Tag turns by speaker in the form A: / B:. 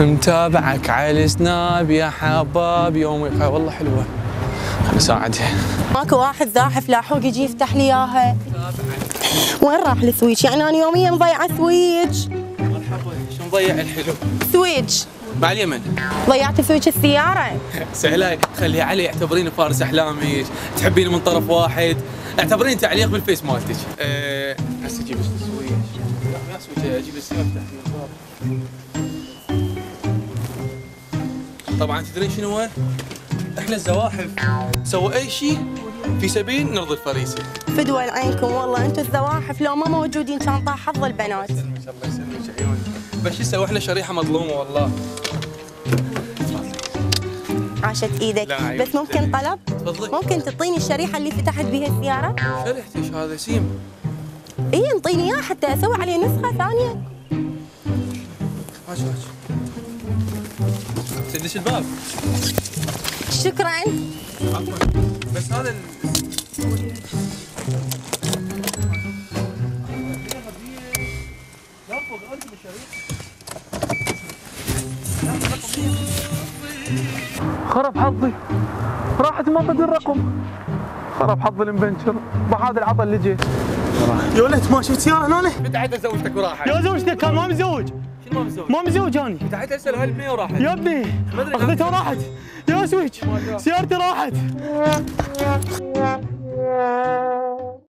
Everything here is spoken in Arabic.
A: متابعك على السناب يا حباب يومي والله حلوه. خليني اساعدها.
B: ماكو واحد زاحف لاحوق يجي يفتح لي اياها. وين راح السويتش؟ يعني انا يوميا مضيعه سويتش.
A: مرحبا، شو مضيع الحلو؟
B: سويتش
A: مع اليمن.
B: ضيعت سويتش السياره.
A: سهلاي، خلي علي يعتبريني فارس احلامك، تحبيني من طرف واحد، اعتبريني تعليق بالفيس مالتك. هسه اجيب السويتش. لا سويتش، اجيب السياره افتح لي الباب. طبعا تدرين شنو هو؟ احنا الزواحف نسوي اي شيء في سبيل نرضي الفريسه.
B: فدوى عينكم والله، انتم الزواحف لو ما موجودين كان طاح حظ البنات.
A: الله يسلمك عيوني. بس شو نسوي، احنا شريحه مظلومه والله.
B: عاشت ايدك. بس ممكن طلب؟
A: تفضلي.
B: ممكن تعطيني الشريحه اللي فتحت بها السياره؟
A: شريحتي ايش هذا سيم؟
B: اي انطيني اياه حتى اسوي عليه نسخه ثانيه.
A: ماشي. سدش الباب.
B: شكرا.
A: عفوا. بس هذا خرب حظي، راحت منطقة الرقم، خرب حظ المبنشر بهذا العطل اللي جيت.
C: يا ولد ما شفت سيارة هنا؟
A: بدعيت زوجتك وراحت.
C: يا زوجتك كان ما مزوج.
A: شنو ما مزوج؟
C: ما مزوج انا.
A: بدعيت اسال هاي البنيه وراحت.
C: يا ابني اخذتها وراحت. يا سويتش سيارتي راحت.